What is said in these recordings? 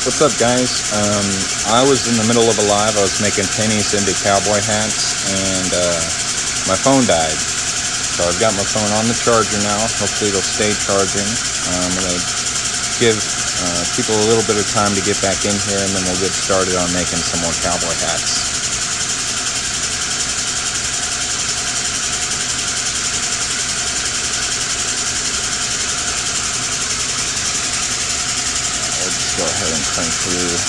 What's up, guys? I was in the middle of a live. I was making pennies into cowboy hats, and my phone died. So I've got my phone on the charger now. Hopefully it'll stay charging. I'm going to give people a little bit of time to get back in here, and then we'll get started on making some more cowboy hats. Go ahead and crank through.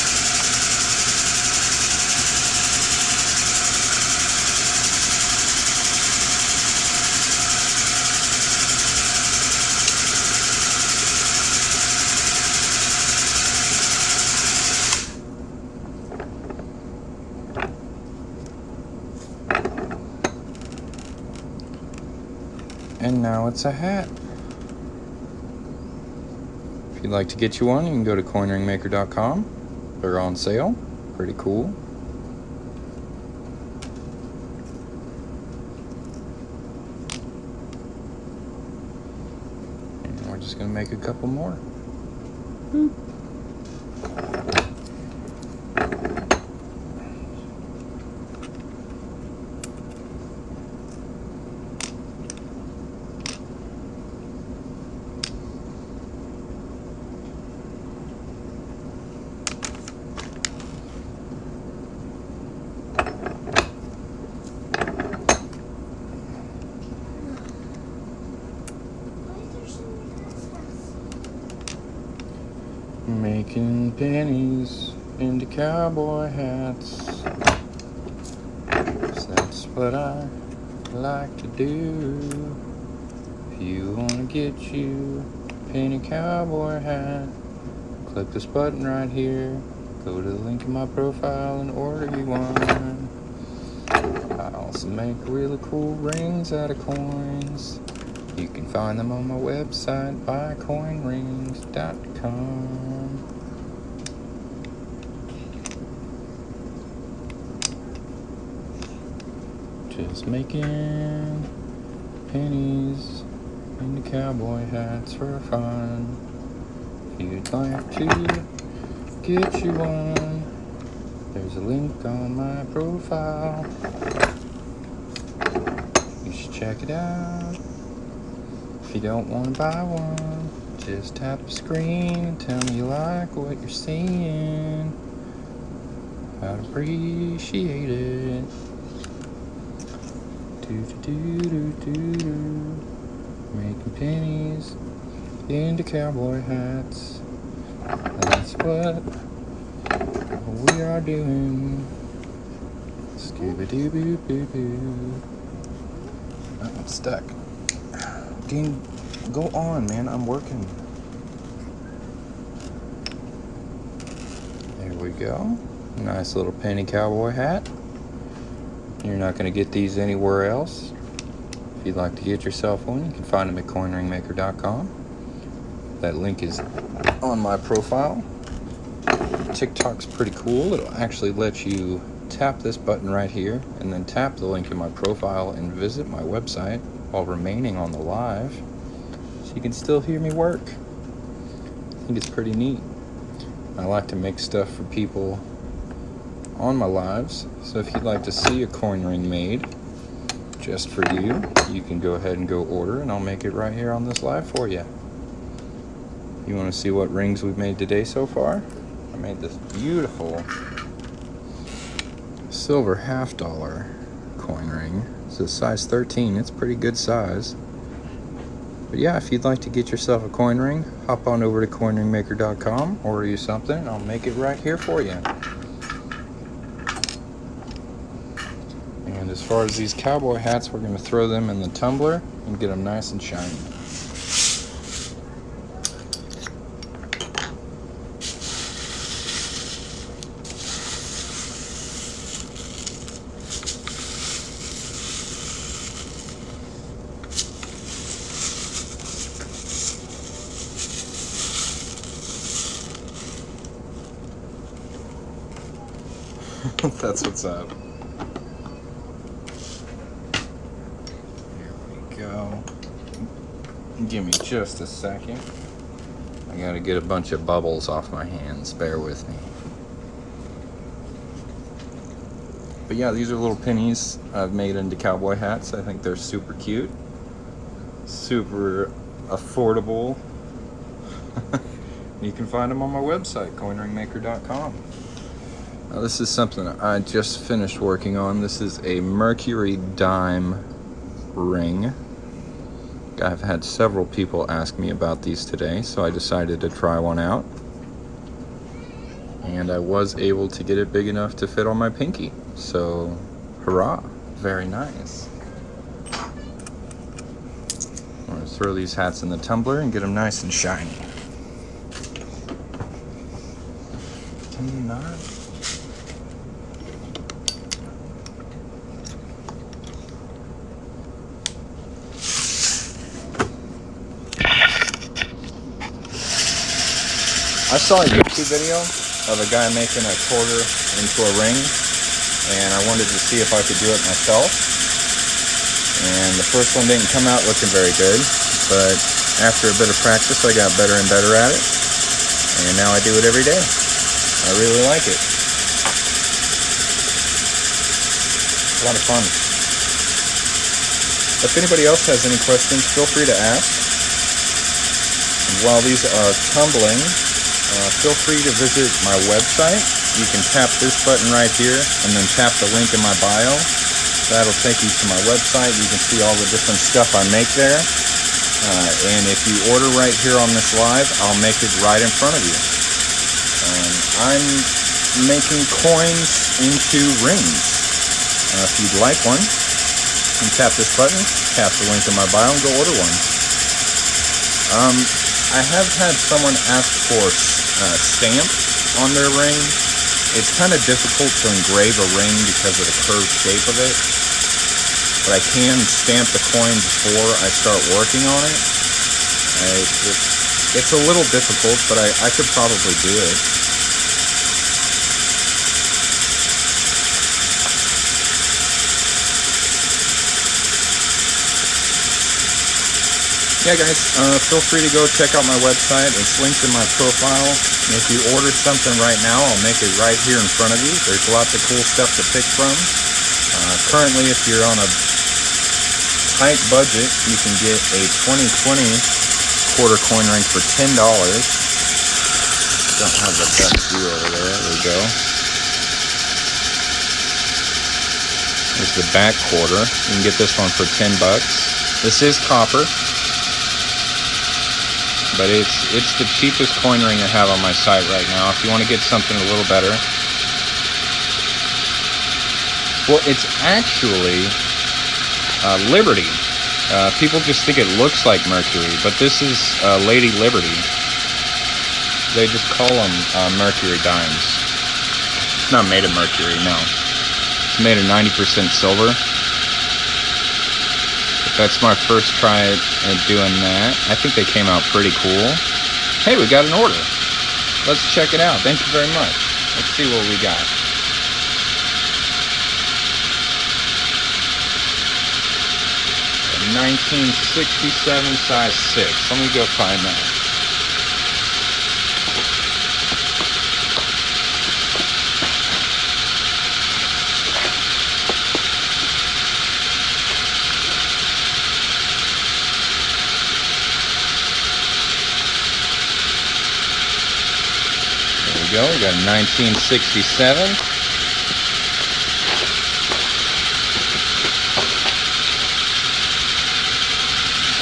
And now it's a hat. If you'd like to get you one, you can go to coinringmaker.com. They're on sale. Pretty cool. And we're just going to make a couple more. Making pennies into cowboy hats. That's what I like to do. If you want to get you a penny cowboy hat, click this button right here. Go to the link in my profile and order you one. I also make really cool rings out of coins. You can find them on my website, buycoinrings.com. Just making pennies into cowboy hats for fun. If you'd like to get you one, there's a link on my profile. You should check it out. If you don't want to buy one, just tap the screen and tell me you like what you're seeing. I'd appreciate it. Making pennies into cowboy hats. That's what we are doing. Scooby-doo-boo-boo-boo. Oh, I'm stuck. Dean, go on, man. I'm working. There we go. Nice little penny cowboy hat. You're not going to get these anywhere else. If you'd like to get yourself one, you can find them at coinringmaker.com. That link is on my profile. TikTok's pretty cool. It'll actually let you tap this button right here and then tap the link in my profile and visit my website while remaining on the live, so you can still hear me work. I think it's pretty neat. I like to make stuff for people on my lives, so if you'd like to see a coin ring made just for you, you can go ahead and go order, and I'll make it right here on this live for you. You want to see what rings we've made today so far? I made this beautiful silver $50 coin ring. It's a size 13. It's a pretty good size. But yeah, if you'd like to get yourself a coin ring, hop on over to coinringmaker.com, order you something, and I'll make it right here for you. And as far as these cowboy hats, we're going to throw them in the tumbler and get them nice and shiny. That's what's up. Here we go. Give me just a second. I I gotta get a bunch of bubbles off my hands, bear with me. But yeah, these are little pennies I've made into cowboy hats. I think they're super cute, super affordable. You can find them on my website, coinringmaker.com. Now this is something I just finished working on. This is a Mercury dime ring. I've had several people ask me about these today, so I decided to try one out. And I was able to get it big enough to fit on my pinky. So, hurrah. Very nice. I'm going to throw these hats in the tumbler and get them nice and shiny. Can you not? I saw a YouTube video of a guy making a quarter into a ring, and I wanted to see if I could do it myself. And the first one didn't come out looking very good, but after a bit of practice I got better and better at it, and now I do it every day. I really like it. It's a lot of fun. If anybody else has any questions, feel free to ask. While these are tumbling, feel free to visit my website. You can tap this button right here and then tap the link in my bio. That'll take you to my website. You can see all the different stuff I make there. And if you order right here on this live, I'll make it right in front of you. I'm making coins into rings. If you'd like one, you can tap this button, tap the link in my bio, and go order one. I have had someone ask for stamp on their ring. It's kind of difficult to engrave a ring because of the curved shape of it, but I can stamp the coin before I start working on it. It's a little difficult, but I could probably do it. Yeah guys, feel free to go check out my website. It's linked in my profile. If you order something right now, I'll make it right here in front of you. There's lots of cool stuff to pick from. Currently, if you're on a tight budget, you can get a 2020 quarter coin ring for $10. Don't have the best view over there. There we go. There's the back quarter. You can get this one for $10. This is copper. But it's the cheapest coin ring I have on my site right now. If you want to get something a little better. Well, it's actually Liberty. People just think it looks like Mercury, but this is Lady Liberty. They just call them Mercury dimes. It's not made of mercury, no. It's made of 90% silver. That's my first try at doing that. I think they came out pretty cool. Hey, we got an order. Let's check it out. Thank you very much. Let's see what we got. A 1967 size 6. Let me go find that. We got a 1967.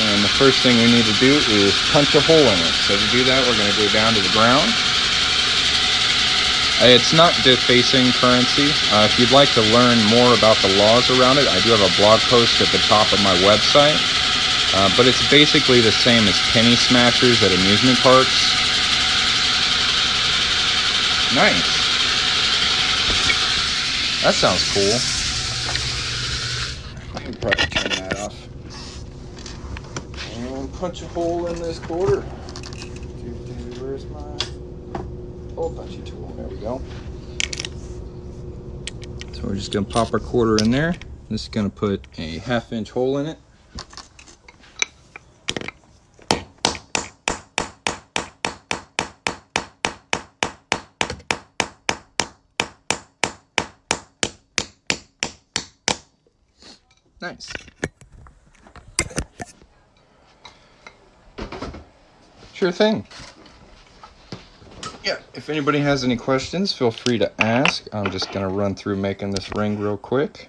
And the first thing we need to do is punch a hole in it. So to do that, we're going to go down to the ground. It's not defacing currency. If you'd like to learn more about the laws around it, I do have a blog post at the top of my website. But it's basically the same as penny smashers at amusement parks. Nice. That sounds cool. I can probably turn that off. And punch a hole in this quarter. Where's my hole punchy tool? There we go. So we're just going to pop our quarter in there. This is going to put a 1/2 inch hole in it. Nice. Sure thing. Yeah, if anybody has any questions, feel free to ask. I'm just going to run through making this ring real quick.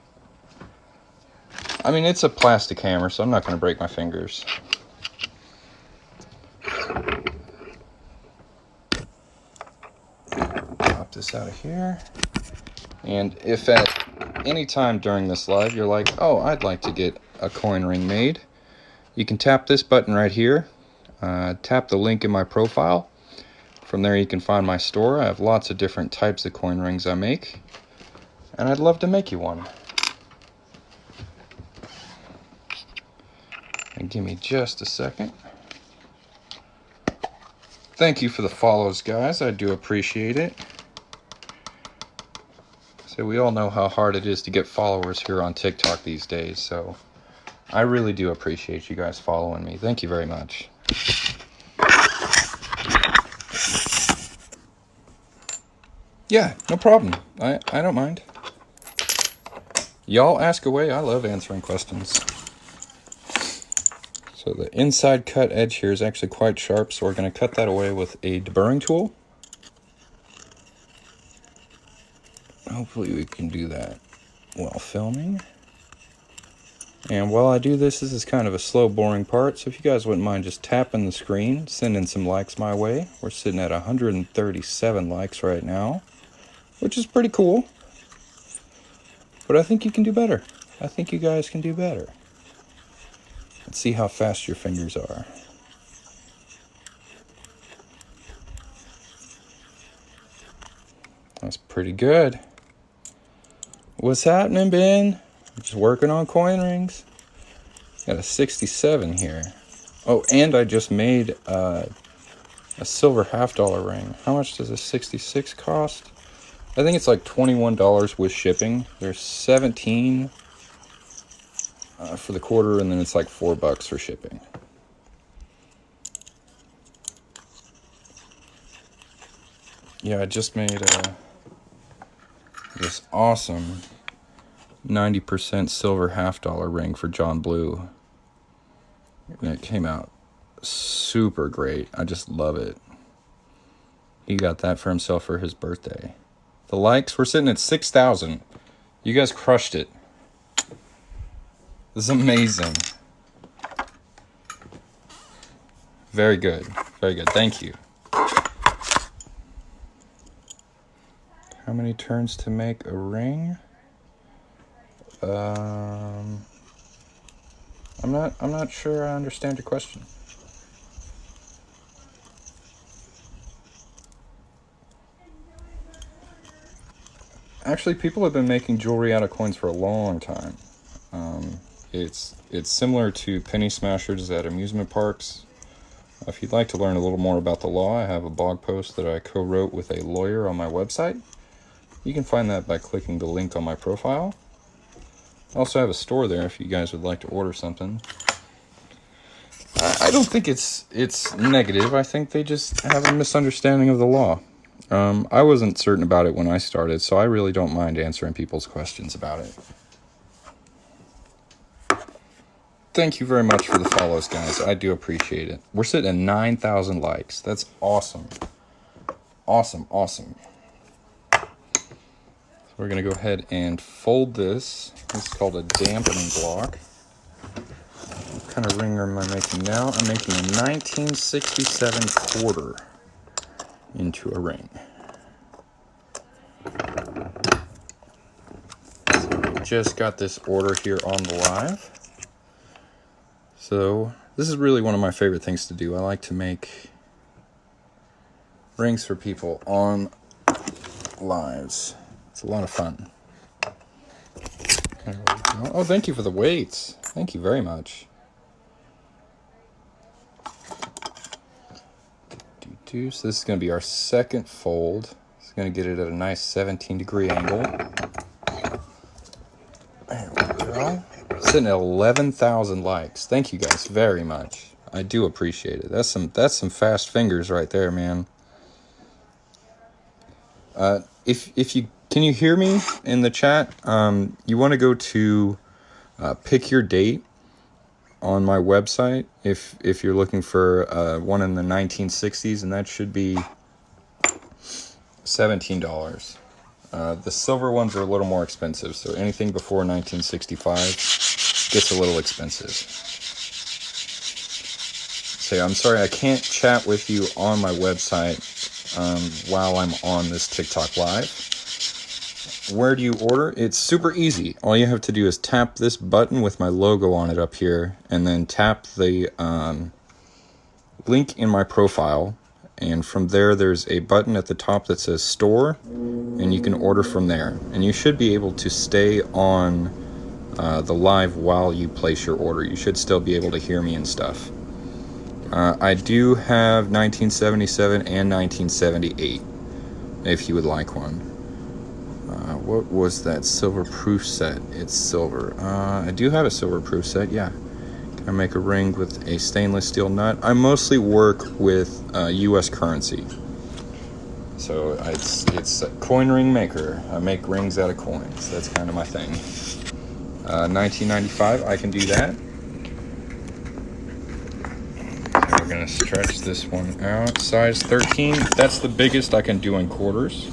I mean, it's a plastic hammer, so I'm not going to break my fingers. Pop this out of here. And if at any time during this live you're like, oh, I'd like to get a coin ring made, you can tap this button right here. Tap the link in my profile. From there you can find my store. I have lots of different types of coin rings I make, and I'd love to make you one. And give me just a second. Thank you for the follows, guys. I do appreciate it. So we all know how hard it is to get followers here on TikTok these days, so I really do appreciate you guys following me. Thank you very much. Yeah, no problem. I don't mind. Y'all ask away. I love answering questions. So the inside cut edge here is actually quite sharp, so we're going to cut that away with a deburring tool. Hopefully we can do that while filming. And while I do this, this is kind of a slow, boring part, so if you guys wouldn't mind just tapping the screen, sending some likes my way. We're sitting at 137 likes right now, which is pretty cool. But I think you can do better. I think you guys can do better. Let's see how fast your fingers are. That's pretty good. What's happening, Ben? Just working on coin rings. Got a 67 here. Oh, and I just made a silver $half ring. How much does a 66 cost? I think it's like $21 with shipping. There's 17 for the quarter, and then it's like $4 for shipping. Yeah, I just made this awesome 90% silver $half ring for John Blue. And it came out super great. I just love it. He got that for himself for his birthday. The likes, we're sitting at 6,000. You guys crushed it. This is amazing. Very good. Very good. Thank you. How many turns to make a ring? I'm not sure I understand your question. Actually, people have been making jewelry out of coins for a long time. It's similar to penny smashers at amusement parks. If you'd like to learn a little more about the law, I have a blog post that I co-wrote with a lawyer on my website. You can find that by clicking the link on my profile. I also have a store there if you guys would like to order something. I don't think it's negative. I think they just have a misunderstanding of the law. I wasn't certain about it when I started, so I really don't mind answering people's questions about it. Thank you very much for the follows, guys. I do appreciate it. We're sitting at 9,000 likes. That's awesome. Awesome, awesome. So we're going to go ahead and fold this. This is called a dampening block. What kind of ring am I making now? I'm making a 1967 quarter into a ring. So I just got this order here on the live. So this is really one of my favorite things to do. I like to make rings for people on lives. It's a lot of fun. Oh, thank you for the weights. Thank you very much. So this is going to be our second fold. It's going to get it at a nice 17-degree angle. There we go. Sitting at 11,000 likes. Thank you guys very much. I do appreciate it. That's some fast fingers right there, man. If you can you hear me in the chat? You want to go to Pick your date on my website if you're looking for one in the 1960s, and that should be $17. The silver ones are a little more expensive, so anything before 1965 gets a little expensive. So I'm sorry I can't chat with you on my website while I'm on this TikTok live. Where do you order? It's super easy. All you have to do is tap this button with my logo on it up here, and then tap the link in my profile, and from there there's a button at the top that says store, and you can order from there. And you should be able to stay on the live while you place your order. You should still be able to hear me and stuff. I do have 1977 and 1978 if you would like one. What was that silver proof set? It's silver. I do have a silver proof set, yeah. Can I make a ring with a stainless steel nut? I mostly work with US currency. So it's a coin ring maker. I make rings out of coins. That's kind of my thing. 1995, I can do that. So we're gonna stretch this one out. Size 13, that's the biggest I can do in quarters.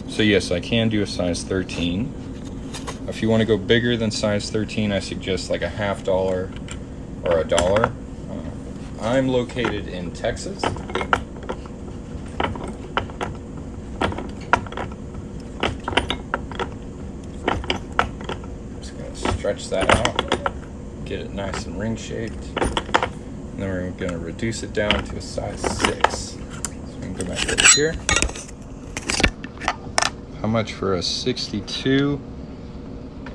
So yes, I can do a size 13. If you want to go bigger than size 13, I suggest like a $50 or $1. I'm located in Texas. Just going to stretch that out, get it nice and ring shaped. And then we're going to reduce it down to a size 6. So we can go back over here. How much for a 62?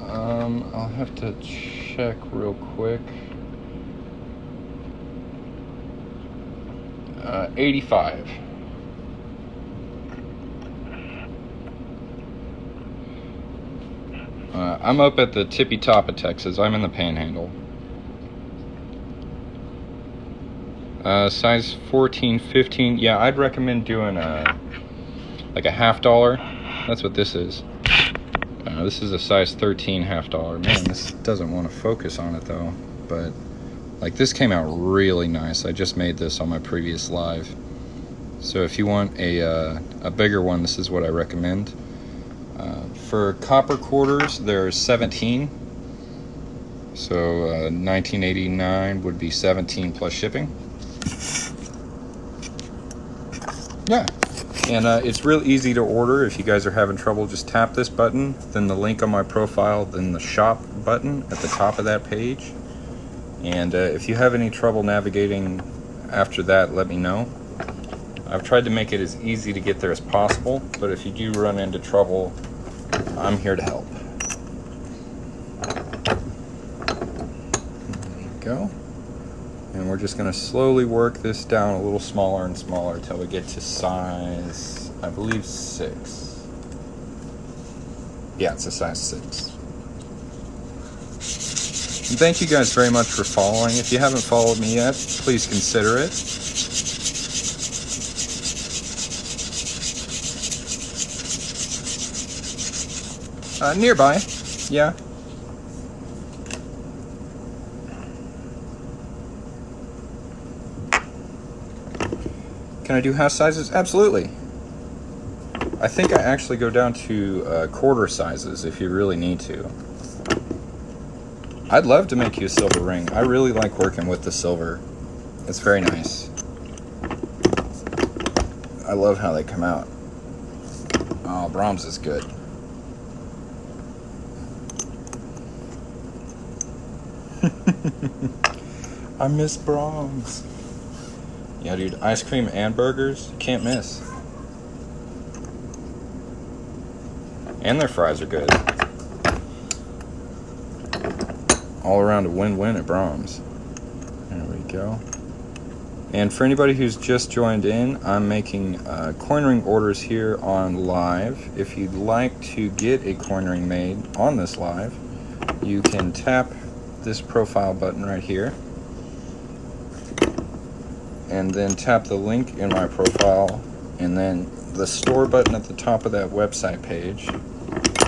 I'll have to check real quick. 85. I'm up at the tippy top of Texas. I'm in the Panhandle. Size 14, 15. Yeah, I'd recommend doing like a $50. That's what this is. This is a size 13 $50. Man, this doesn't want to focus on it though. But like this came out really nice. I just made this on my previous live. So if you want a bigger one, this is what I recommend. For copper quarters, there's 17. So 1989 would be 17 plus shipping. Yeah. And it's real easy to order. If you guys are having trouble, just tap this button, then the link on my profile, then the shop button at the top of that page. And if you have any trouble navigating after that, let me know. I've tried to make it as easy to get there as possible, but if you do run into trouble, I'm here to help. There you go. And we're just going to slowly work this down a little smaller and smaller until we get to size, I believe, 6. Yeah, it's a size 6. And thank you guys very much for following. If you haven't followed me yet, please consider it. Nearby, yeah. Can I do half sizes? Absolutely. I think I actually go down to quarter sizes if you really need to. I'd love to make you a silver ring. I really like working with the silver. It's very nice. I love how they come out. Oh, Brahms is good. I miss Brahms. Yeah, dude, ice cream and burgers, can't miss. And their fries are good. All around a win-win at Brahms. There we go. And for anybody who's just joined in, I'm making coin ring orders here on live. If you'd like to get a coin ring made on this live, you can tap this profile button right here. And then tap the link in my profile, and then the store button at the top of that website page.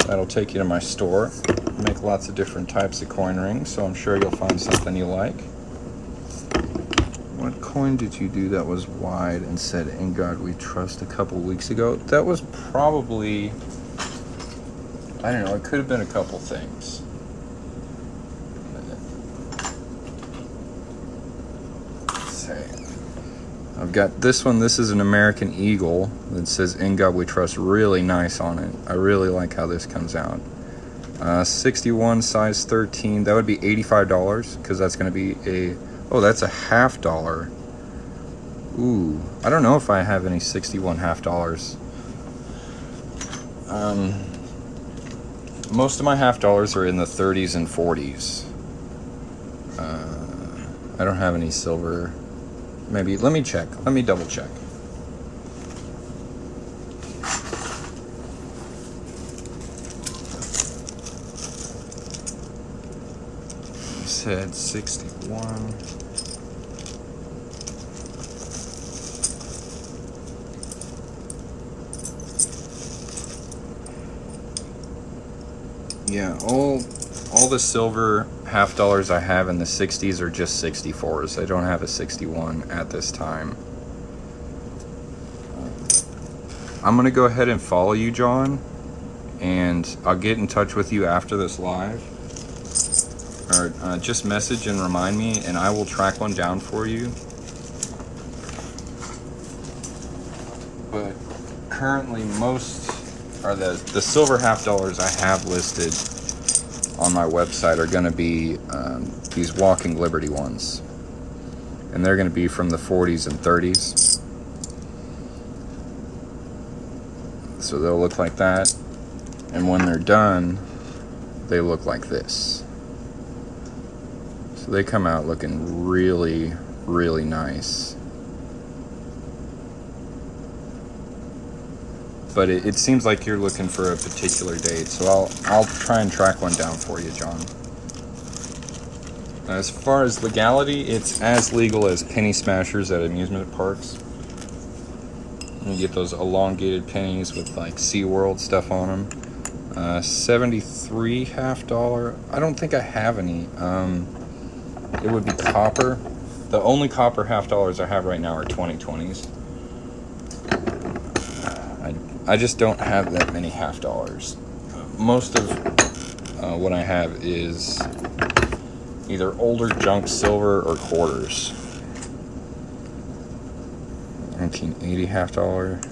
That'll take you to my store. make lots of different types of coin rings, so I'm sure you'll find something you like. What coin did you do that was wide and said, "In God We Trust," a couple weeks ago? That was probably, I don't know, it could have been a couple things. Let's see. I've got this one. This is an American Eagle that says "In God We Trust." Really nice on it. I really like how this comes out. 61 size 13. That would be $85 because that's going to be a, oh, that's a $50. Ooh, I don't know if I have any 61 $50. Most of my $50 are in the 30s and 40s. I don't have any silver. Maybe, let me check. Let me double check. You said 61. Yeah, all the silver $50 I have in the 60s are just 64s. I don't have a 61 at this time. I'm gonna go ahead and follow you, John, and I'll get in touch with you after this live, or just message and remind me, and I will track one down for you. But currently, most are the silver $50 I have listed on my website are going to be these Walking Liberty ones, and they're going to be from the 40s and 30s. So they'll look like that, and when they're done, they look like this. So they come out looking really, really nice. But it seems like you're looking for a particular date, so I'll try and track one down for you, John. As far as legality, it's as legal as penny smashers at amusement parks. You get those elongated pennies with like SeaWorld stuff on them. 73 $50. I don't think I have any. It would be copper. The only copper $50 I have right now are 2020s. I just don't have that many $50. Most of what I have is either older junk silver or quarters. 1980 $50.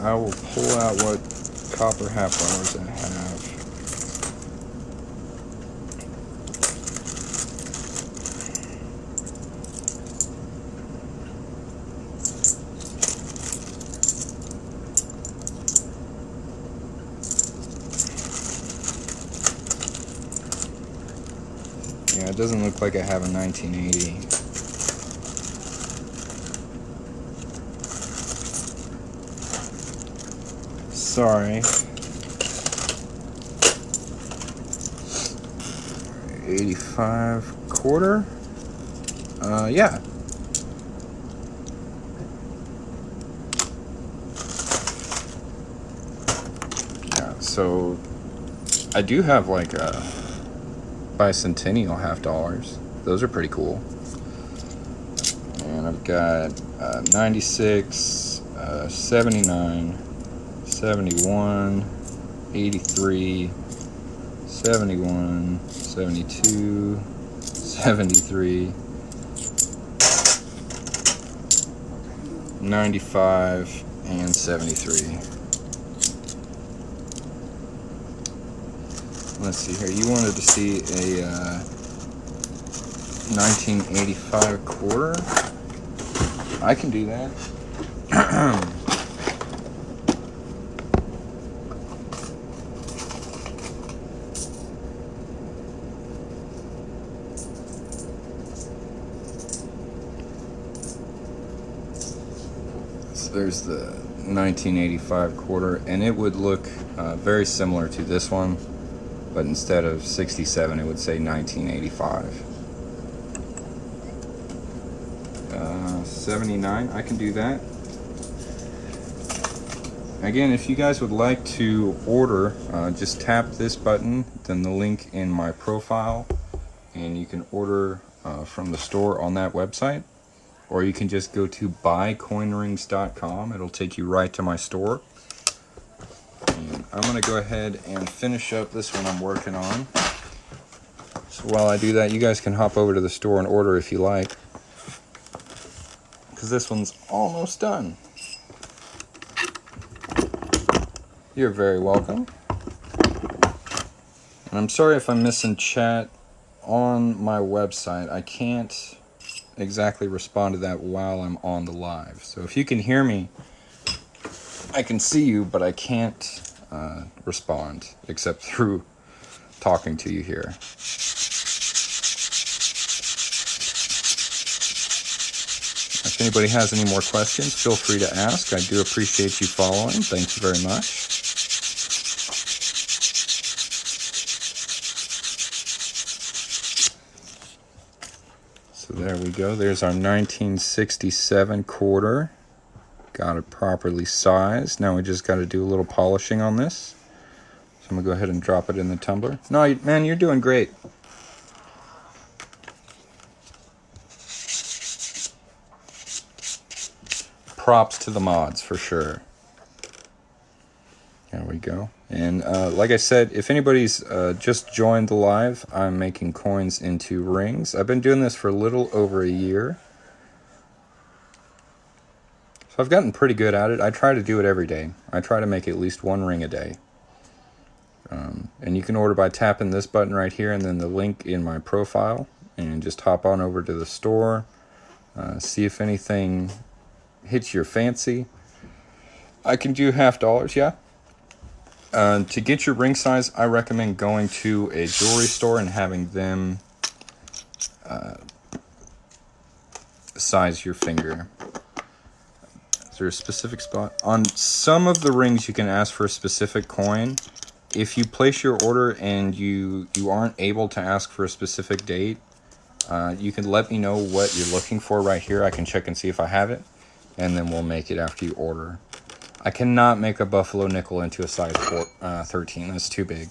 I will pull out what copper $50 I have. Yeah, it doesn't look like I have a 1980. Sorry. 85 quarter? Yeah. Yeah, so I do have like a bicentennial $50. Those are pretty cool. And I've got 96, 79, 71, 83, 71, 72, 73, 95, and 73. Let's see here. You wanted to see a 1985 quarter? I can do that. So there's the 1985 quarter, and it would look very similar to this one, but instead of 67, it would say 1985. $79. I can do that. Again, if you guys would like to order, just tap this button, then the link in my profile, and you can order from the store on that website. Or you can just go to buycoinrings.com. It'll take you right to my store. And I'm going to go ahead and finish up this one I'm working on. So while I do that, you guys can hop over to the store and order if you like, because this one's almost done. You're very welcome. And I'm sorry if I'm missing chat on my website. I can't exactly respond to that while I'm on the live. So if you can hear me, I can see you, but I can't respond except through talking to you here. If anybody has any more questions, feel free to ask. I do appreciate you following. Thank you very much. So there we go. There's our 1967 quarter. Got it properly sized. Now we just got to do a little polishing on this. So I'm going to go ahead and drop it in the tumbler. No, man, you're doing great. Props to the mods for sure. There we go. And like I said, if anybody's just joined the live, I'm making coins into rings. I've been doing this for a little over a year. So I've gotten pretty good at it. I try to do it every day. I try to make at least one ring a day. And you can order by tapping this button right here and then the link in my profile. And just hop on over to the store. See if anything hits your fancy. I can do $50, yeah. To get your ring size, I recommend going to a jewelry store and having them size your finger. Is there a specific spot? On some of the rings, you can ask for a specific coin. If you place your order and you aren't able to ask for a specific date, you can let me know what you're looking for right here. I can check and see if I have it, and then we'll make it after you order. I cannot make a buffalo nickel into a size 13. That's too big.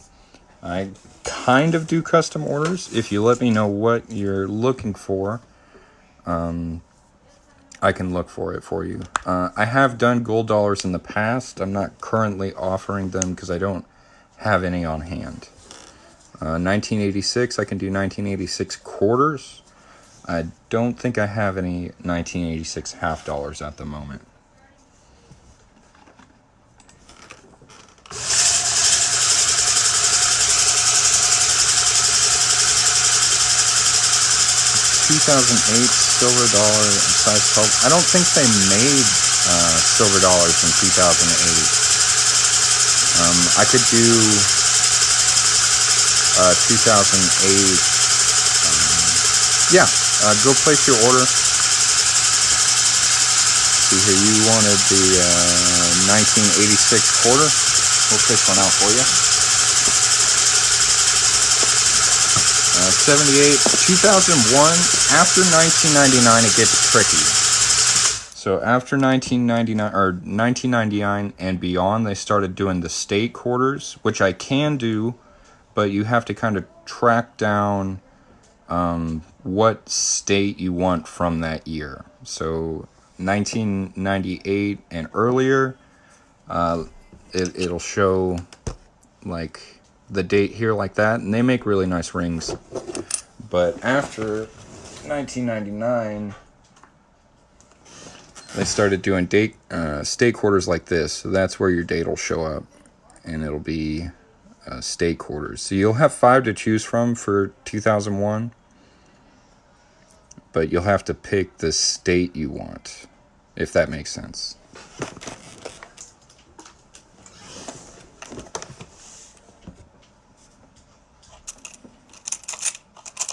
I kind of do custom orders. If you let me know what you're looking for, I can look for it for you. I have done gold dollars in the past. I'm not currently offering them because I don't have any on hand. 1986, I can do 1986 quarters. I don't think I have any 1986 half dollars at the moment. $2008 silver dollar size 12. I don't think they made silver dollars in 2008. I could do 2008. Yeah, go place your order. See here, you wanted the 1986 quarter. We'll fish one out for you. 78, 2001, after 1999 it gets tricky. So after 1999 or 1999 and beyond, they started doing the state quarters, which I can do, but you have to kind of track down what state you want from that year. So 1998 and earlier, it'll show like the date here like that, and they make really nice rings. But after 1999, they started doing state quarters like this. So that's where your date will show up, and it'll be state quarters. So you'll have 5 to choose from for 2001, but you'll have to pick the state you want, if that makes sense.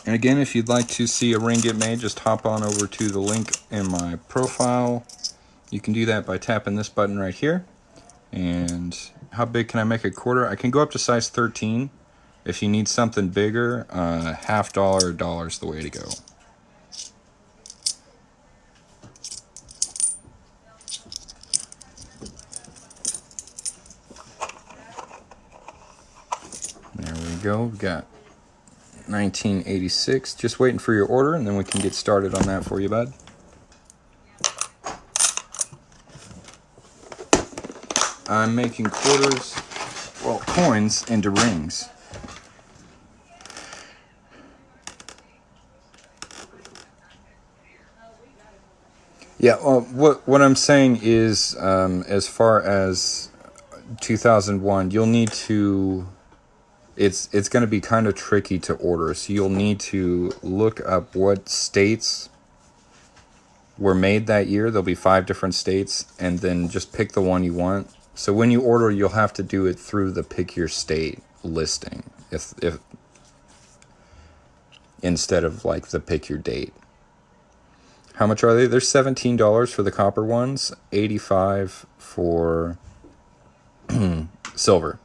And again, if you'd like to see a ring get made, just hop on over to the link in my profile. You can do that by tapping this button right here. And how big can I make a quarter? I can go up to size 13. If you need something bigger, $50 or $1 is the way to go. you go. We've got 1986. Just waiting for your order, and then we can get started on that for you, bud. I'm making quarters, well, coins into rings. Yeah, well, what I'm saying is, as far as 2001, you'll need to, it's going to be kind of tricky to order, so you'll need to look up what states were made that year. There'll be 5 different states, and then just pick the one you want. So when you order, you'll have to do it through the pick your state listing, if instead of like the pick your date. How much are they? They're $17 for the copper ones, $85 for silver.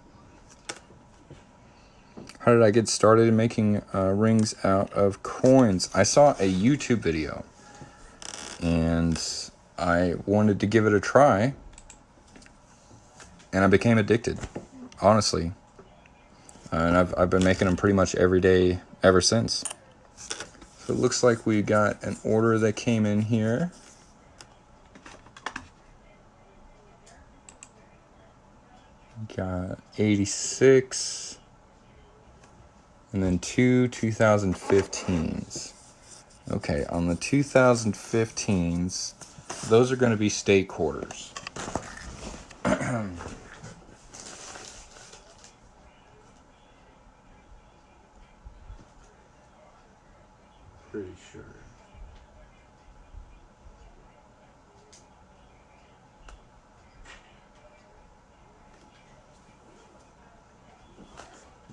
How did I get started in making rings out of coins? I saw a YouTube video, and I wanted to give it a try, and I became addicted, honestly. And I've been making them pretty much every day ever since. So it looks like we got an order that came in here. Got 86, and then 2 2015s. Okay, on the 2015s, those are going to be state quarters. Pretty sure.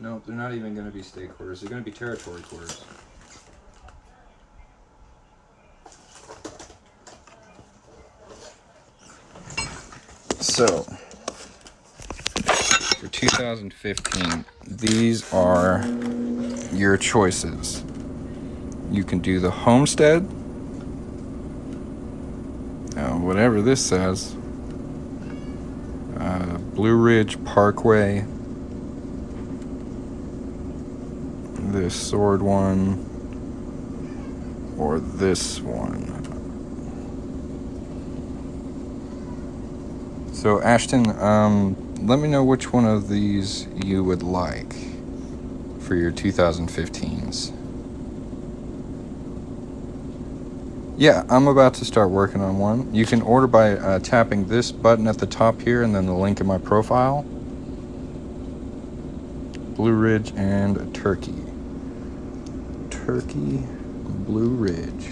No, they're not even going to be state quarters. They're going to be territory quarters. So, for 2015, these are your choices. You can do the Homestead, whatever this says, Blue Ridge Parkway, this sword one, or this one. So Ashton, let me know which one of these you would like for your 2015s. Yeah, I'm about to start working on one. You can order by tapping this button at the top here and then the link in my profile. Blue Ridge and Turkey. Turkey, Blue Ridge.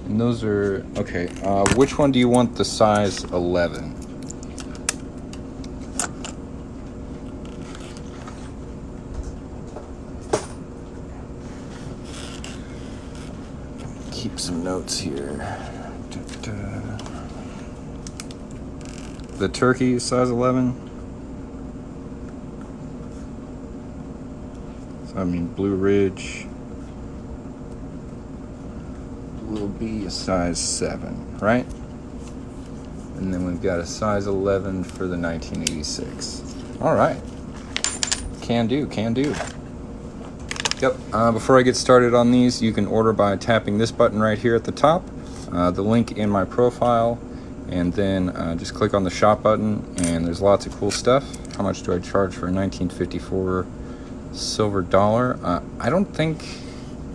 And those are, okay, which one do you want the size 11? Keep some notes here. The Turkey, size 11. So I mean, Blue Ridge will be a size 7, right? And then we've got a size 11 for the 1986. All right. Can do, can do. Yep, before I get started on these, you can order by tapping this button right here at the top, the link in my profile, and then just click on the shop button, and there's lots of cool stuff. How much do I charge for a 1954 silver dollar? I don't think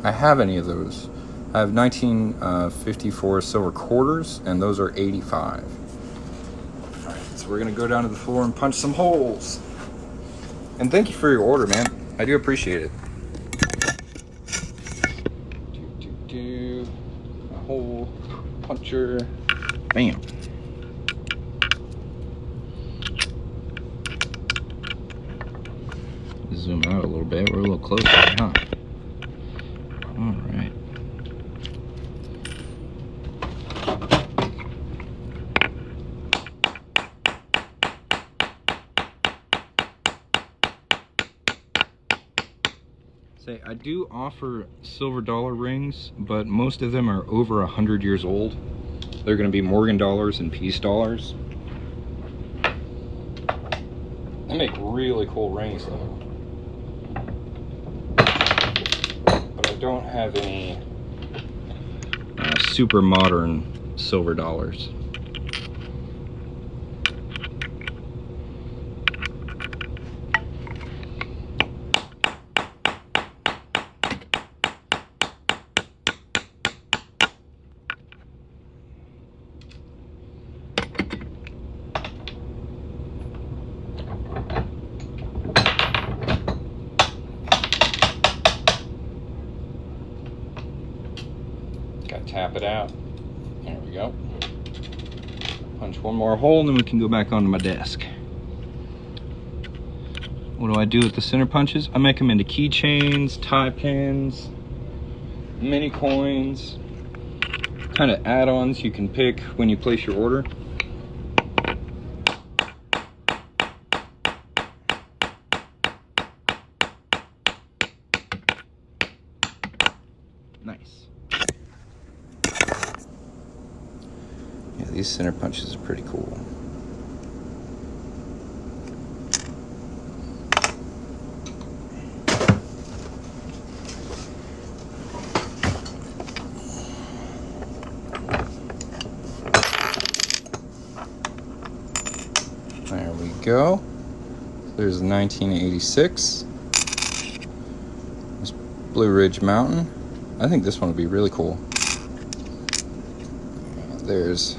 I have any of those. I have 1954 silver quarters, and those are 85. All right, so we're gonna go down to the floor and punch some holes. And thank you for your order, man. I do appreciate it. A hole puncher. Bam. Zoom out a little bit. We're a little closer, huh? All right. Say, I do offer silver dollar rings, but most of them are over 100 years old. They're going to be Morgan dollars and peace dollars. They make really cool rings though. don't have any super modern silver dollars. Got to tap it out. There we go. Punch one more hole and then we can go back onto my desk. What do I do with the center punches? I make them into keychains, tie pins, mini coins, kind of add-ons you can pick when you place your order. Nice. Yeah, these center punches are pretty cool. There we go. There's 1986. This Blue Ridge Mountain. I think this one would be really cool. There's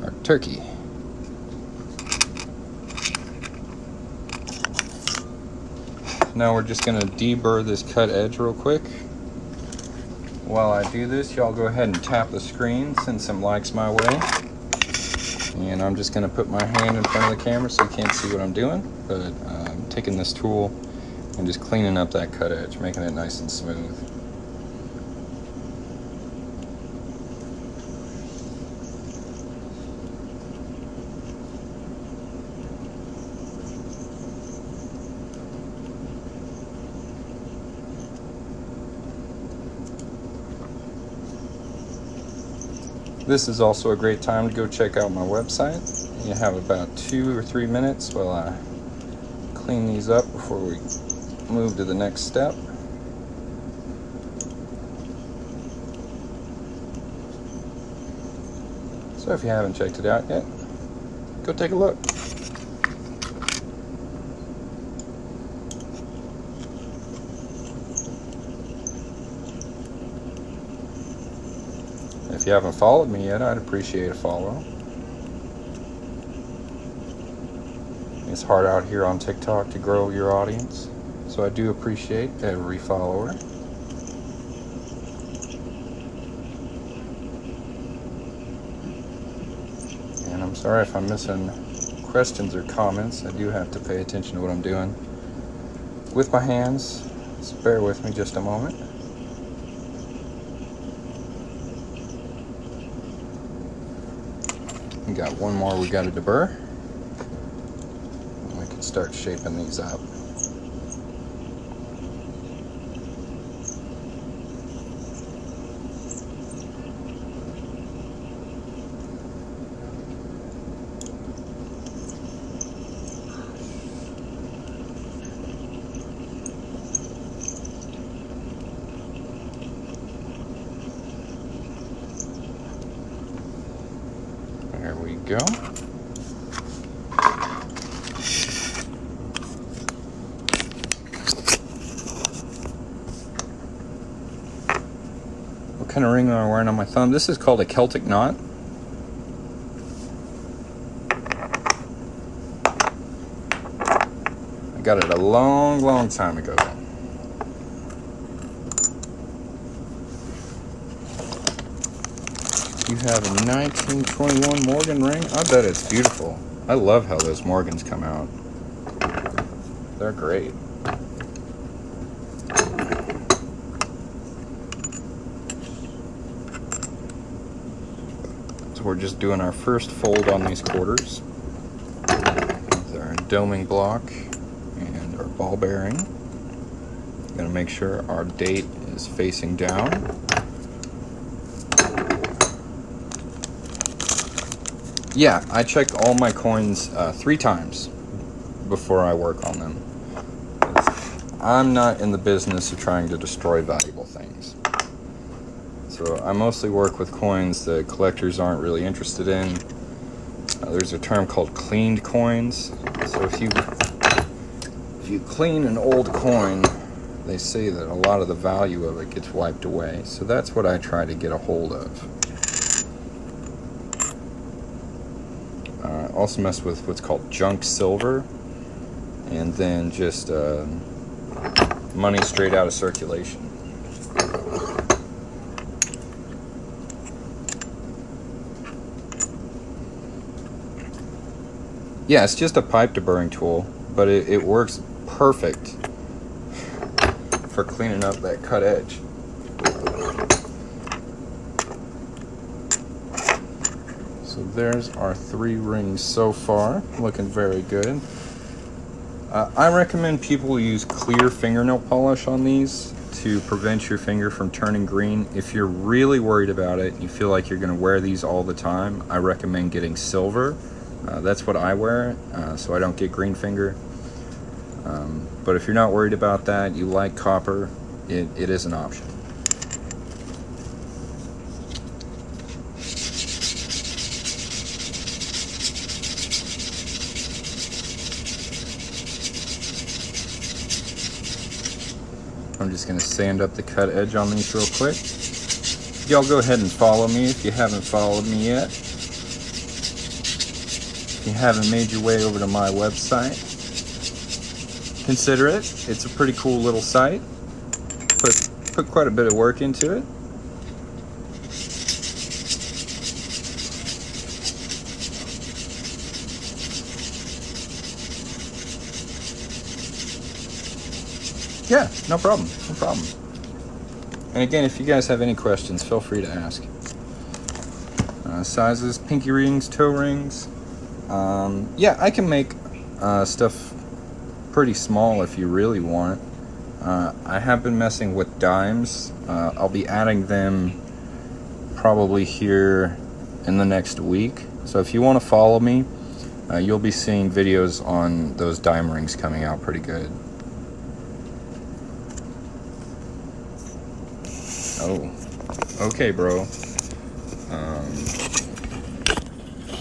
our turkey. Now we're just gonna deburr this cut edge real quick. While I do this, y'all go ahead and tap the screen, send some likes my way. And I'm just gonna put my hand in front of the camera so you can't see what I'm doing, but I'm taking this tool and just cleaning up that cut edge, making it nice and smooth. This is also a great time to go check out my website. You have about 2 or 3 minutes while I clean these up before we move to the next step. So if you haven't checked it out yet, go take a look. If you haven't followed me yet, I'd appreciate a follow. It's hard out here on TikTok to grow your audience, so I do appreciate every follower. And I'm sorry if I'm missing questions or comments. I do have to pay attention to what I'm doing with my hands, so bear with me just a moment. We got one more we got to deburr. And we can start shaping these up. There we go. What kind of ring am I wearing on my thumb? This is called a Celtic knot. I got it a long, long time ago. You have a 1921 Morgan ring? I bet it's beautiful. I love how those Morgans come out. They're great. So we're just doing our first fold on these quarters with our doming block and our ball bearing. Gonna make sure our date is facing down. Yeah, I check all my coins 3 times before I work on them. I'm not in the business of trying to destroy valuable things. So I mostly work with coins that collectors aren't really interested in. There's a term called cleaned coins. So if you clean an old coin, they say that a lot of the value of it gets wiped away. So that's what I try to get a hold of. Also mess with what's called junk silver, and then just money straight out of circulation. Yeah, it's just a pipe deburring tool, but it works perfect for cleaning up that cut edge. So there's our 3 rings so far, looking very good. I recommend people use clear fingernail polish on these to prevent your finger from turning green. If you're really worried about it, you feel like you're going to wear these all the time, I recommend getting silver. That's what I wear, so I don't get green finger. But if you're not worried about that, you like copper, it is an option. I'm just going to sand up the cut edge on these real quick. Y'all go ahead and follow me if you haven't followed me yet. If you haven't made your way over to my website, consider it. It's a pretty cool little site. Put quite a bit of work into it. Yeah, no problem, no problem. And again, if you guys have any questions, feel free to ask. Sizes, pinky rings, toe rings. Yeah, I can make stuff pretty small if you really want. I have been messing with dimes. I'll be adding them probably here in the next week. So if you want to follow me, you'll be seeing videos on those dime rings coming out pretty good. Oh, okay, bro.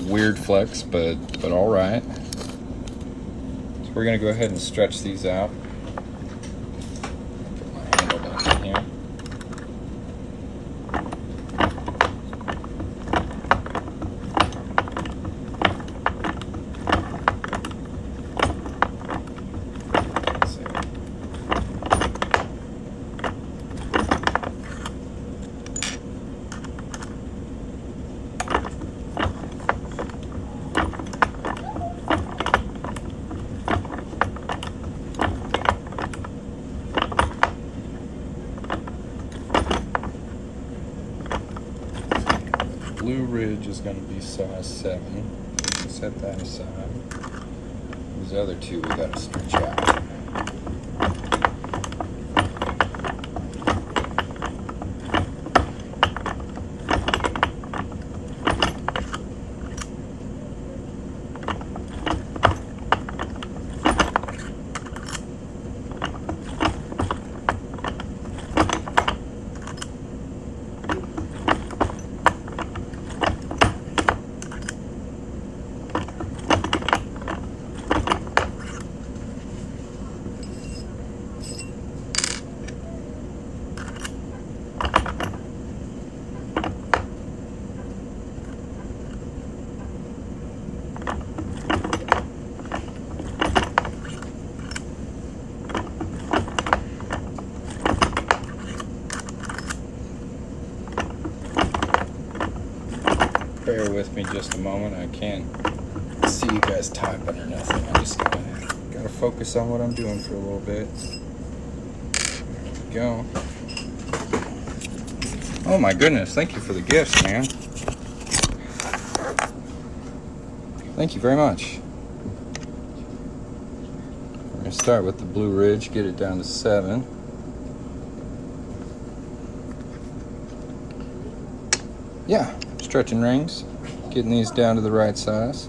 Weird flex, but all right. So we're gonna go ahead and stretch these out. Put my handle back in here. Blue Ridge is going to be size 7. Set that aside. These other 2 we got to stretch out. Bear with me just a moment. I can't see you guys typing or nothing. I just gotta focus on what I'm doing for a little bit. There we go. Oh my goodness, thank you for the gifts, man. Thank you very much. We're gonna start with the Blue Ridge, get it down to 7. Yeah, stretching rings, getting these down to the right size.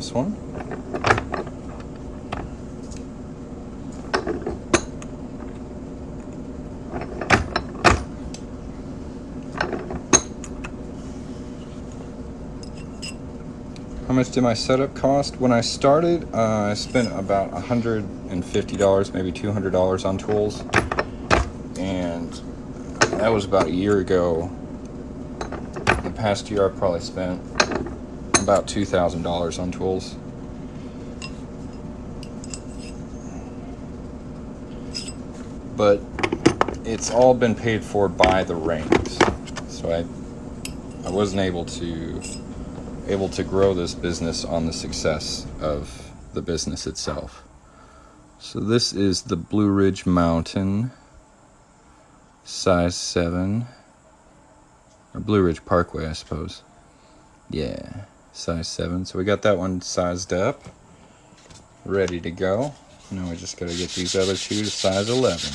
this one. How much did my setup cost? When I started, I spent about $150, maybe $200 on tools. And that was about a year ago. The past year, I've probably spent about $2,000 on tools. But it's all been paid for by the rings. So I wasn't able to grow this business on the success of the business itself. So this is the Blue Ridge Mountain size 7, or Blue Ridge Parkway, I suppose. Yeah, size 7. So we got that one sized up, ready to go. Now we just gotta get these other two to size 11.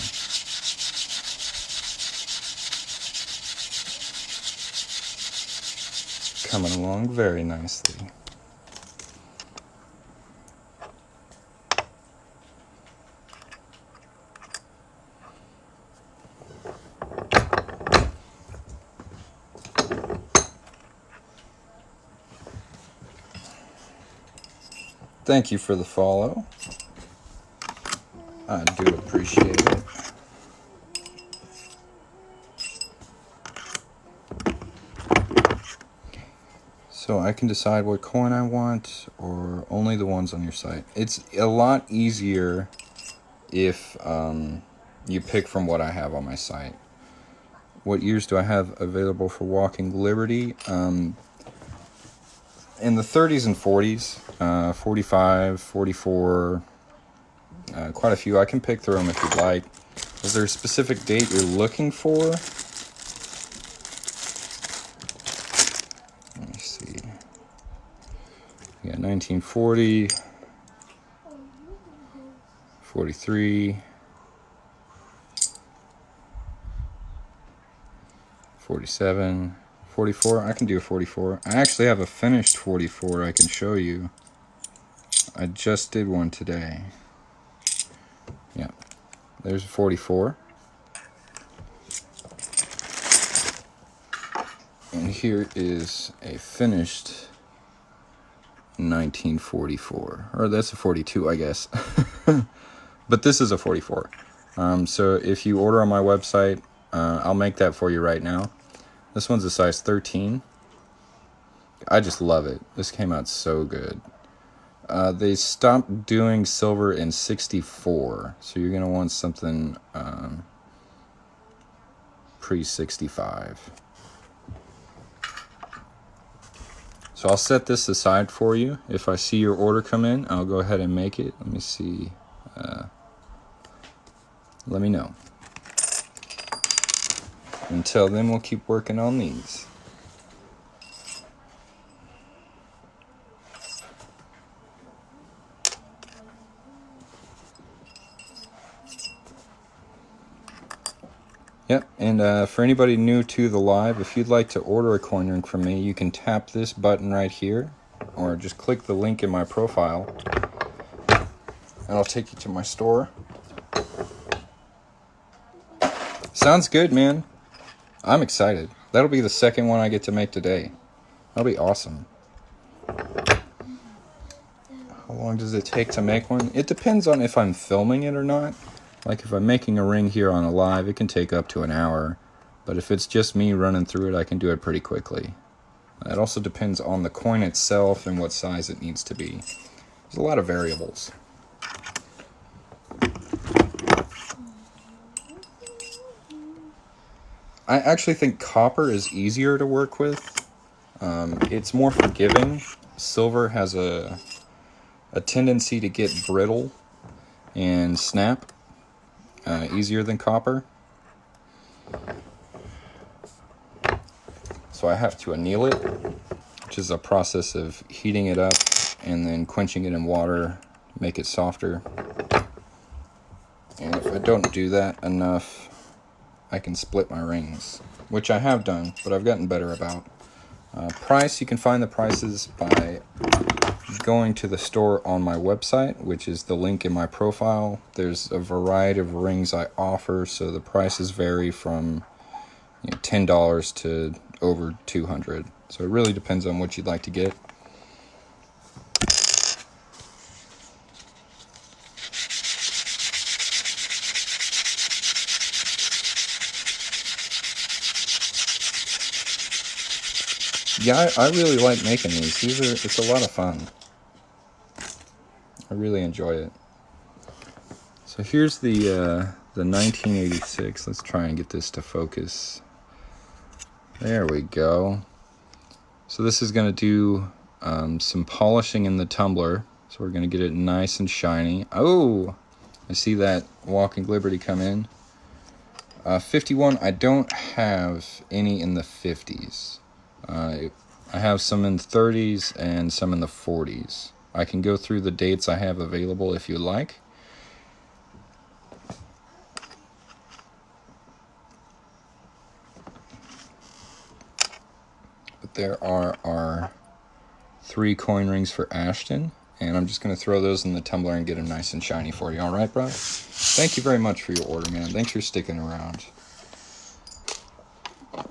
Coming along very nicely. Thank you for the follow. I do appreciate it. So I can decide what coin I want, or only the ones on your site. It's a lot easier if you pick from what I have on my site. What years do I have available for Walking Liberty? In the 30s and 40s, 45, 44, quite a few. I can pick through them if you'd like. Is there a specific date you're looking for? Let me see. Yeah, 1940, 43, 47, 44. I can do a 44. I actually have a finished 44 I can show you. I just did one today. Yeah, there's a 44. And here is a finished 1944. Or that's a 42, I guess. But this is a 44. So if you order on my website, I'll make that for you right now. This one's a size 13. I just love it. This came out so good. They stopped doing silver in 64, so you're going to want something pre-65. So I'll set this aside for you. If I see your order come in, I'll go ahead and make it. Let me see. Let me know. Until then, we'll keep working on these. Yep, and for anybody new to the live, if you'd like to order a coin ring from me, you can tap this button right here, or just click the link in my profile, and I'll take you to my store. Sounds good, man. I'm excited. That'll be the second one I get to make today. That'll be awesome. How long does it take to make one? It depends on if I'm filming it or not. Like if I'm making a ring here on a live, it can take up to an hour. But if it's just me running through it, I can do it pretty quickly. It also depends on the coin itself and what size it needs to be. There's a lot of variables. I actually think copper is easier to work with. It's more forgiving. Silver has a tendency to get brittle and snap easier than copper. So I have to anneal it, which is a process of heating it up and then quenching it in water to make it softer. And if I don't do that enough, I can split my rings, which I have done, but I've gotten better about. Price, you can find the prices by going to the store on my website, which is the link in my profile. There's a variety of rings I offer, so the prices vary from $10 to over $200. So it really depends on what you'd like to get. Yeah, I really like making these. It's a lot of fun. I really enjoy it. So here's the 1986. Let's try and get this to focus. There we go. So this is going to do some polishing in the tumbler. So we're going to get it nice and shiny. Oh, I see that Walking Liberty come in. 51, I don't have any in the 50s. I have some in the 30s and some in the 40s. I can go through the dates I have available if you like. But there are our 3 coin rings for Ashton. And I'm just going to throw those in the tumbler and get them nice and shiny for you. All right, bro? Thank you very much for your order, man. Thanks for sticking around.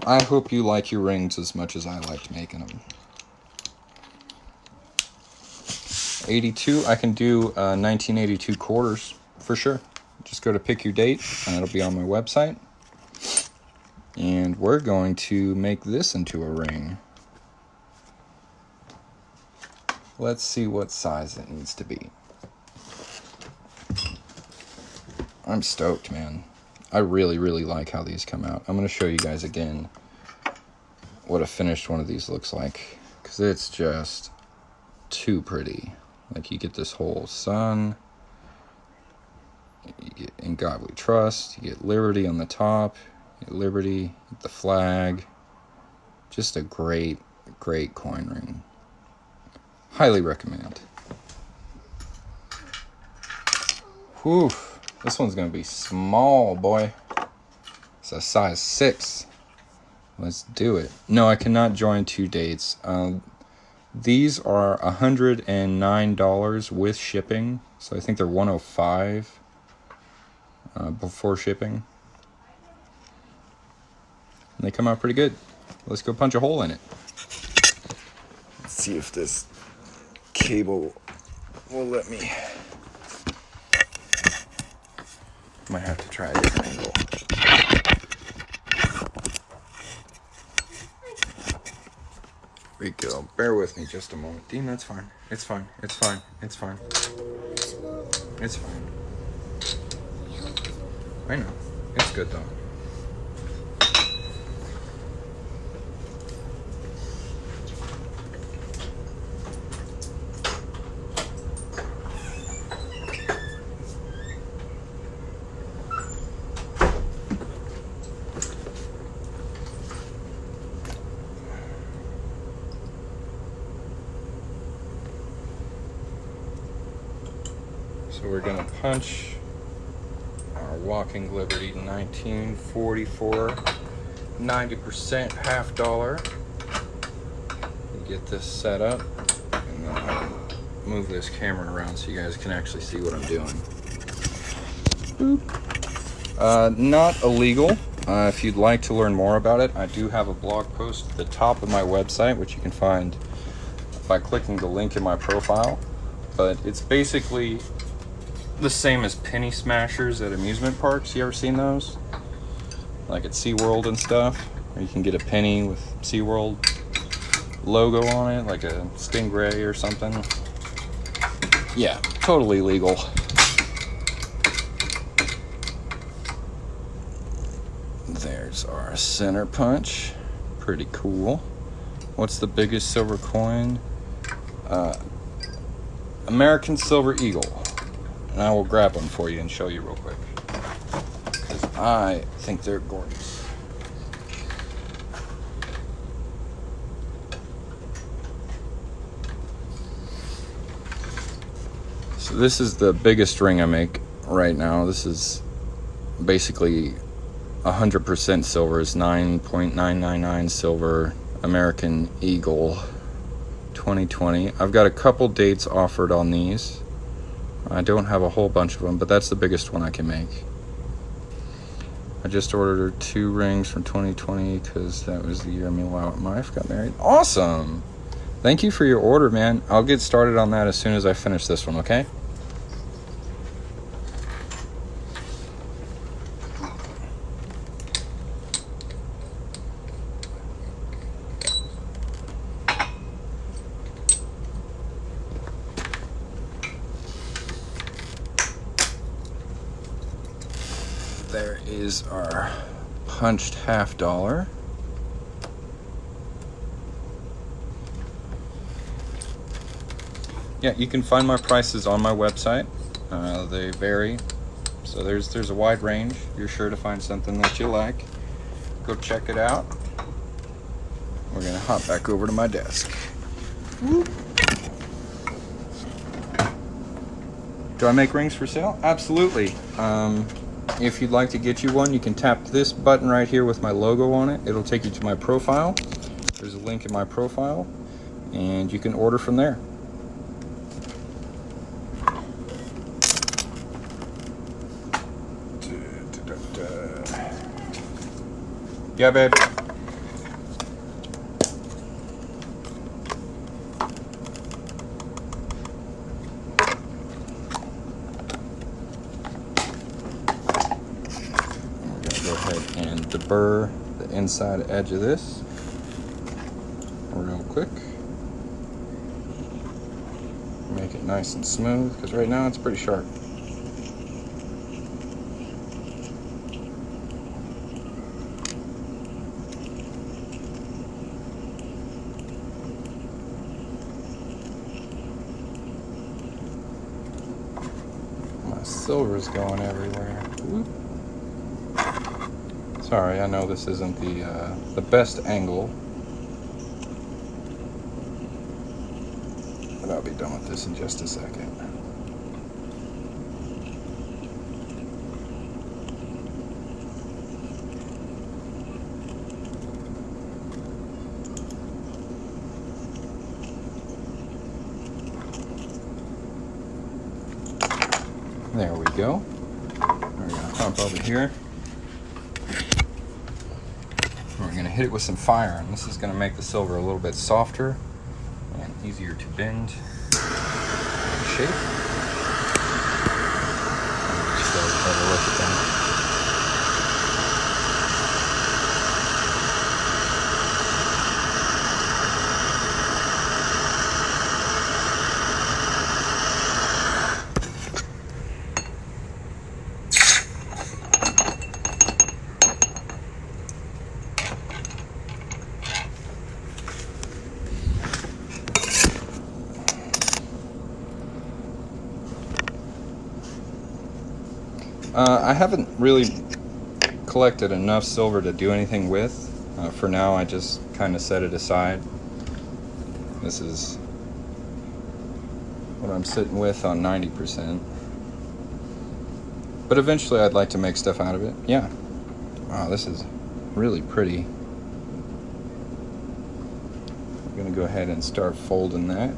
I hope you like your rings as much as I liked making them. 82, I can do 1982 quarters for sure. Just go to pick your date, and it'll be on my website. And we're going to make this into a ring. Let's see what size it needs to be. I'm stoked, man. I really, really like how these come out. I'm going to show you guys again what a finished one of these looks like, because it's just too pretty. Like, you get this whole sun, you get In God We Trust, you get Liberty on the top, you get Liberty, you get the flag. Just a great, great coin ring. Highly recommend. Whew, this one's gonna be small, boy. It's a size 6. Let's do it. No, I cannot join 2 dates. These are $109 with shipping, so I think they're $105 before shipping. And they come out pretty good. Let's go punch a hole in it. Let's see if this cable will let me. Might have to try a different angle. There we go. Bear with me just a moment. Dean, that's fine. It's fine. It's fine. It's fine. It's fine. I know. It's good though. So we're going to punch our Walking Liberty 1944 90% half dollar. Get this set up, and then I'll move this camera around so you guys can actually see what I'm doing. Not illegal. If you'd like to learn more about it, I do have a blog post at the top of my website, which you can find by clicking the link in my profile. But it's basically the same as penny smashers at amusement parks. You ever seen those? Like at SeaWorld and stuff, where you can get a penny with SeaWorld logo on it, like a stingray or something. Yeah, totally legal. There's our center punch. Pretty cool. What's the biggest silver coin? American Silver Eagle. And I will grab one for you and show you real quick, because I think they're gorgeous. So this is the biggest ring I make right now. This is basically 100% silver. It's 9.999 silver American Eagle 2020. I've got a couple dates offered on these. I don't have a whole bunch of them, but that's the biggest one I can make. I just ordered 2 rings from 2020 because that was the year my wife got married. Awesome! Thank you for your order, man. I'll get started on that as soon as I finish this one, okay? There is our punched $50. Yeah, you can find my prices on my website. They vary, so there's a wide range. You're sure to find something that you like. Go check it out. We're gonna hop back over to my desk. Do I make rings for sale? Absolutely. If you'd like to get you one, you can tap this button right here with my logo on it. It'll take you to my profile. There's a link in my profile, and you can order from there. Yeah, babe. And deburr the inside edge of this real quick. Make it nice and smooth, because right now it's pretty sharp. My silver's going everywhere. Whoop. Sorry, I know this isn't the best angle, but I'll be done with this in just a second. There we go. We're gonna hop over here. We're going to hit it with some fire, and this is going to make the silver a little bit softer and easier to bend and shape. Just have a better look at that. I haven't really collected enough silver to do anything with. For now, I just kind of set it aside. This is what I'm sitting with on 90%. But eventually I'd like to make stuff out of it. Yeah. Wow, this is really pretty. I'm going to go ahead and start folding that.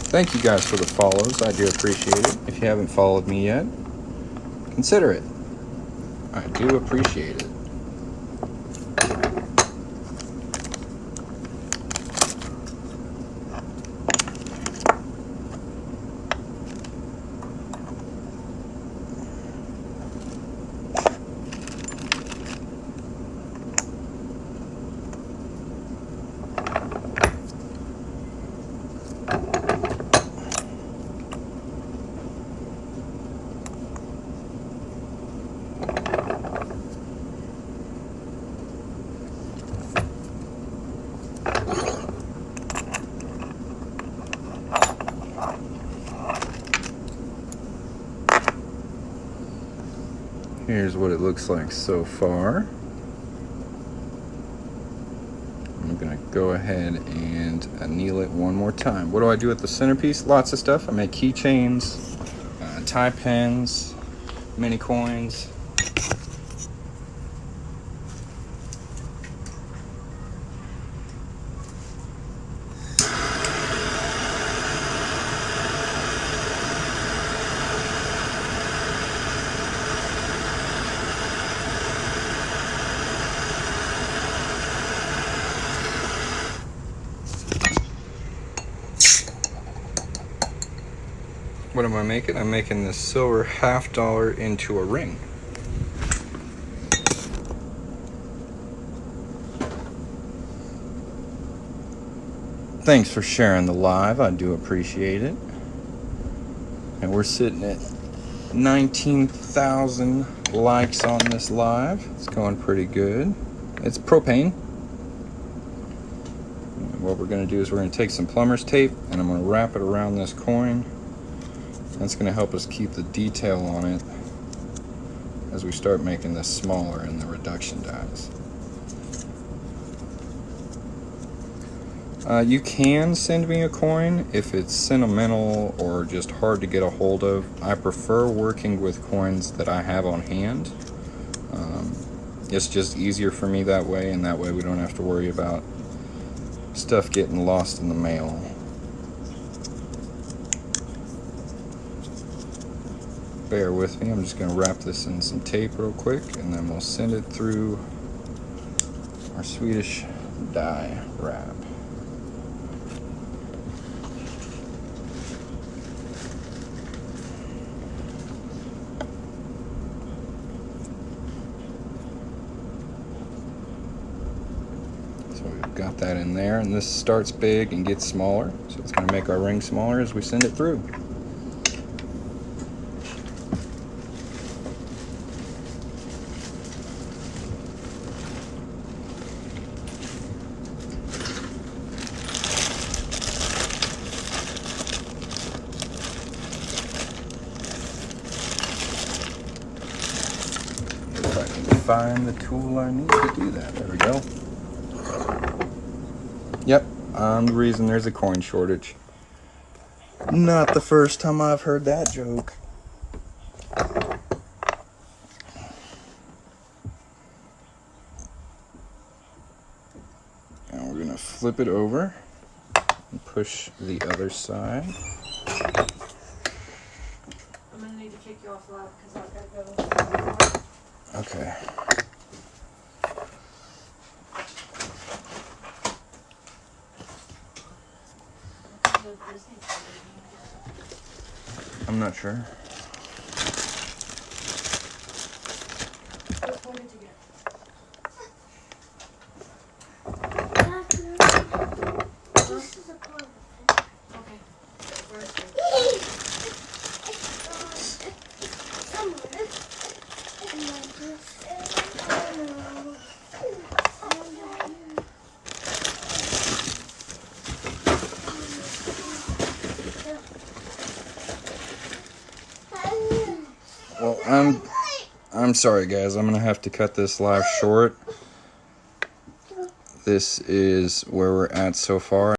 Thank you guys for the follows. I do appreciate it. If you haven't followed me yet, consider it. I do appreciate it. Here's what it looks like so far. I'm gonna go ahead and anneal it one more time. What do I do with the centerpiece? Lots of stuff. I make keychains, tie pins, mini coins. What am I making? I'm making this silver $50 into a ring. Thanks for sharing the live. I do appreciate it. And we're sitting at 19,000 likes on this live. It's going pretty good. It's propane. And what we're going to do is we're going to take some plumber's tape and I'm going to wrap it around this coin. That's going to help us keep the detail on it as we start making this smaller in the reduction dies. You can send me a coin if it's sentimental or just hard to get a hold of. I prefer working with coins that I have on hand. It's just easier for me that way, and that way we don't have to worry about stuff getting lost in the mail. Bear with me, I'm just going to wrap this in some tape real quick and then we'll send it through our Swedish die wrap. So we've got that in there, and this starts big and gets smaller, so it's going to make our ring smaller as we send it through. If I can find the tool I need to do that. There we go. Yep, I'm the reason there's a coin shortage. Not the first time I've heard that joke. Now we're gonna flip it over and push the other side. I'm gonna need to kick you off loud because I've got to go. Okay. I'm not sure. This is a point. Okay. Well, I'm sorry guys, I'm gonna have to cut this live short. This is where we're at so far.